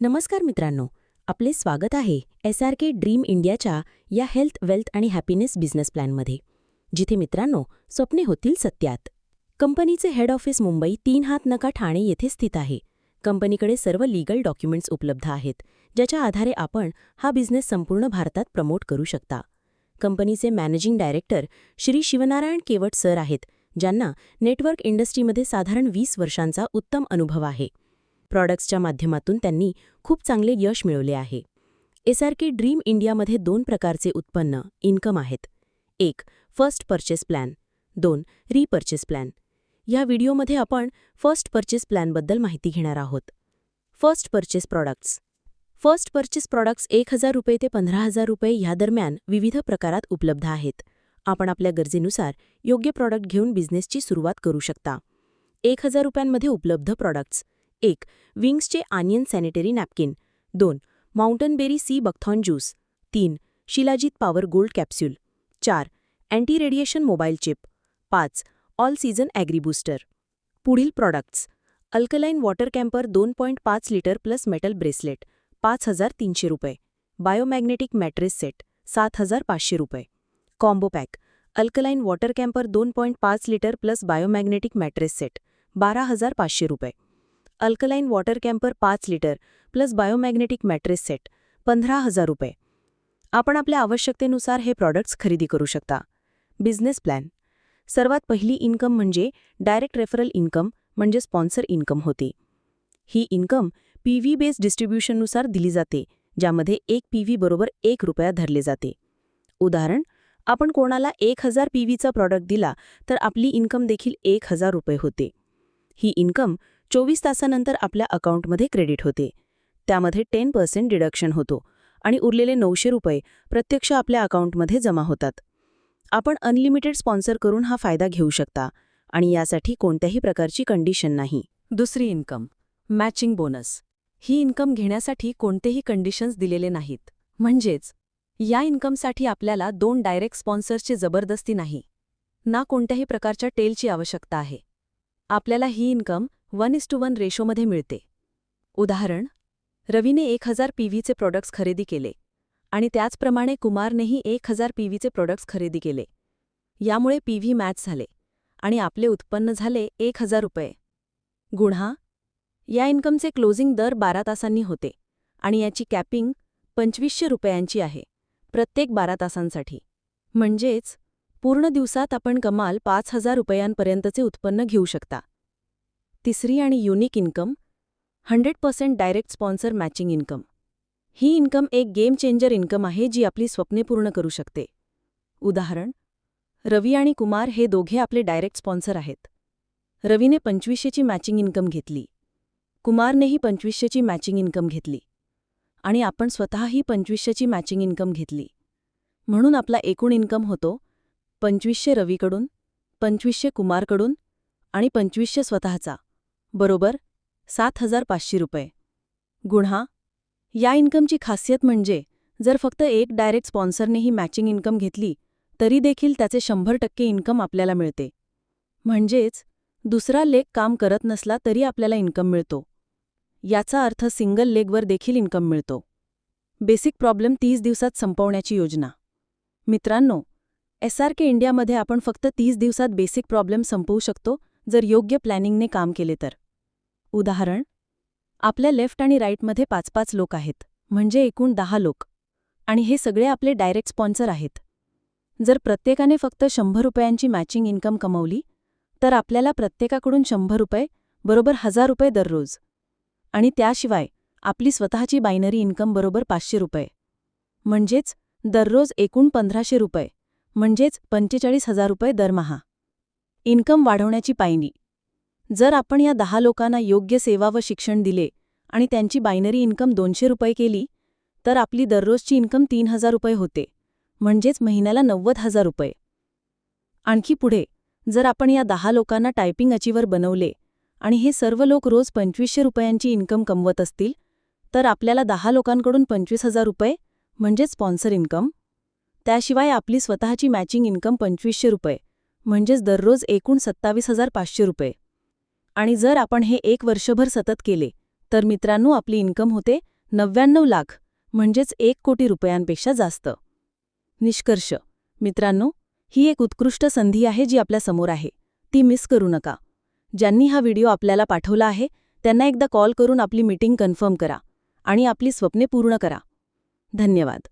नमस्कार मित्रांनो, आपले स्वागत आहे SRK ड्रीम इंडियाच्या या हेल्थ, वेल्थ आणि हॅपीनेस बिझनेस प्लॅनमध्ये, जिथे मित्रांनो स्वप्ने होतील सत्यात. कंपनीचे हेड ऑफिस मुंबई 3 हात नका ठाणे येथे स्थित आहे. कंपनीकडे सर्व लीगल डॉक्युमेंट्स उपलब्ध आहेत, ज्याच्या आधारे आपण हा बिझनेस संपूर्ण भारतात प्रमोट करू शकता. कंपनीचे मॅनेजिंग डायरेक्टर श्री शिवनारायण केवट सर आहेत, ज्यांना नेटवर्क इंडस्ट्रीमध्ये साधारण 20 वर्षांचा उत्तम अनुभव आहे. प्रॉडक्ट्सच्या माध्यमातून त्यांनी खूप चांगले यश मिळवले आहे. SRK ड्रीम इंडियामध्ये 2 प्रकारचे उत्पन्न इन्कम आहेत. 1. First purchase plan, 2. Repurchase plan. या व्हिडिओमध्ये आपण फर्स्ट पर्चेस प्लॅनबद्दल माहिती घेणार आहोत. First purchase products. First purchase products 1,000 रुपये ते 15,000 रुपये या दरम्यान विविध प्रकारात उपलब्ध आहेत. आपण आपल्या गरजेनुसार योग्य प्रॉडक्ट घेऊन बिझनेसची सुरुवात करू शकता. 1,000 रुपयांमध्ये उपलब्ध प्रॉडक्ट्स: 1. विंग्सचे anion sanitary napkin, 2. Mountain berry sea buckthorn juice, 3. Shilajit power gold capsule, 4. Anti radiation mobile chip, 5. All season agri booster. पुढील products: alkaline water camper 2.5 litre plus metal bracelet 5,300 रुपये. बायोमॅग्नेटिक मॅट्रेस सेट 7,500 रुपये. Combo pack: alkaline water camper 2.5 litre plus biomagnetic mattress set 12,500 रुपये. Alkaline water camper 5 litre plus biomagnetic mattress set 15,000 रुपये. आपण आपल्या आवश्यकतेनुसार हे products खरेदी करू शकता. Business plan. सर्वात पहिली इन्कम म्हणजे डायरेक्ट रेफरल इन्कम म्हणजे स्पॉन्सर इन्कम होते. ही इन्कम PV बेस्ड डिस्ट्रीब्युशननुसार दिली जाते, ज्यामध्ये 1 PV बरोबर 1 रुपया धरले जाते. उदाहरण, आपण कोणाला 1,000 PVचा प्रॉडक्ट दिला तर आपली इन्कम देखील 1,000 रुपये होते. ही इन्कम 24 तासानंतर आपल्या अकाउंटमध्ये क्रेडिट होते. त्यामध्ये 10% डिडक्शन होतो आणि उरलेले 900 रुपये प्रत्यक्ष आपल्या अकाउंटमध्ये जमा होतात. आपण अनलिमिटेड स्पॉन्सर करून हा फायदा घेऊ शकता आणि यासाठी कोणत्याही प्रकारची कंडिशन नाही. दुसरी इन्कम, मॅचिंग बोनस. ही इन्कम घेण्यासाठी कोणतेही कंडिशन्स दिलेले नाहीत. म्हणजेच या इन्कमसाठी आपल्याला 2 डायरेक्ट स्पॉन्सर्सची जबरदस्ती नाही, ना कोणत्याही प्रकारच्या टेलची आवश्यकता आहे. आपल्याला ही इन्कम 1:1 रेशोमध्ये मिळते. उदाहरण, रवीने 1,000 PVचे प्रोडक्ट्स खरेदी केले आणि त्याचप्रमाणे कुमारनेही 1,000 PVचे प्रोडक्ट्स खरेदी केले. यामुळे PV मॅच झाले आणि आपले उत्पन्न झाले 1,000 रुपये. गुणा, या इन्कमचे क्लोजिंग दर 12 तासांनी होते आणि याची कॅपिंग 2,500 रुपयांची आहे प्रत्येक 12 तासांसाठी. म्हणजेच पूर्ण दिवसात आपण कमाल 5,000 रुपयांपर्यंतचे उत्पन्न घेऊ शकता. तिसरी आणि unique income, 100% direct sponsor matching income. ही इन्कम एक गेम चेंजर इन्कम आहे जी आपली स्वप्ने पूर्ण करू शकते. उदाहरण, रवी आणि कुमार हे दोघे आपले डायरेक्ट स्पॉन्सर आहेत. रवीने 2,500ची मॅचिंग इन्कम घेतली, कुमारनेही 2,500ची मॅचिंग इन्कम घेतली आणि आपण स्वतःही 2,500ची मॅचिंग इन्कम घेतली. म्हणून आपला एकूण इन्कम होतो 2,500 रवीकडून, 2,500 कुमारकडून आणि 2,500 स्वतःचा, बरोबर 7,500 रुपये. गुणा, या इन्कमची खासियत म्हणजे जर फक्त एक डायरेक्ट स्पॉन्सरने ही मॅचिंग इन्कम घेतली तरी देखील त्याचे 100% इन्कम आपल्याला मिळते. म्हणजेच दुसरा लेग काम करत नसला तरी आपल्याला इन्कम मिळतो. याचा अर्थ सिंगल लेगवर देखील इन्कम मिळतो. बेसिक प्रॉब्लेम 30 दिवसात संपवण्याची योजना. मित्रांनो, SRK इंडियामध्ये आपण फक्त 30 दिवसात बेसिक प्रॉब्लेम संपवू शकतो जर योग्य प्लॅनिंगने काम केले तर. उदाहरण, आपल्या लेफ्ट आणि राईटमध्ये 5-5 लोक आहेत, म्हणजे एकूण 10 लोक, आणि हे सगळे आपले डायरेक्ट स्पॉन्सर आहेत. जर प्रत्येकाने फक्त 100 रुपयांची मॅचिंग इन्कम कमवली तर आपल्याला प्रत्येकाकडून 100 रुपये बरोबर 1,000 रुपये दररोज, आणि त्याशिवाय आपली स्वतःची बायनरी इन्कम बरोबर 500 रुपये. म्हणजेच दररोज एकूण 1,500 रुपये, म्हणजेच 45,000 रुपये दरमहा. इन्कम वाढवण्याची पायरी. जर आपण या 10 लोकांना योग्य सेवा व शिक्षण दिले आणि त्यांची बायनरी इन्कम 200 रुपये केली तर आपली दररोजची इन्कम 3,000 रुपये होते, म्हणजेच महिन्याला 90,000 रुपये. आणखी पुढे, जर आपण या 10 लोकांना टायपिंग अचीवर बनवले आणि हे सर्व लोक रोज 2,500 रुपयांची इन्कम कमवत असतील तर आपल्याला 10 लोकांकडून 25,000 रुपये म्हणजेच स्पॉन्सर इन्कम. त्याशिवाय आपली स्वतःची मॅचिंग इन्कम 2,500 रुपये, म्हणजेच दररोज एकूण 27,500 रुपये. आणि जर आपण हे 1 वर्षभर सतत केले तर मित्रांनो आपली इन्कम होते 99 लाख म्हणजेच 1 कोटी रुपयांपेक्षा जास्त. निष्कर्ष मित्रांनो, ही एक उत्कृष्ट संधी आहे जी आपल्या समोर आहे. ती मिस करू नका. ज्यांनी हा व्हिडिओ आपल्याला पाठवला आहे त्यांना एकदा कॉल करून आपली मीटिंग कन्फर्म करा आणि आपली स्वप्ने पूर्ण करा. धन्यवाद.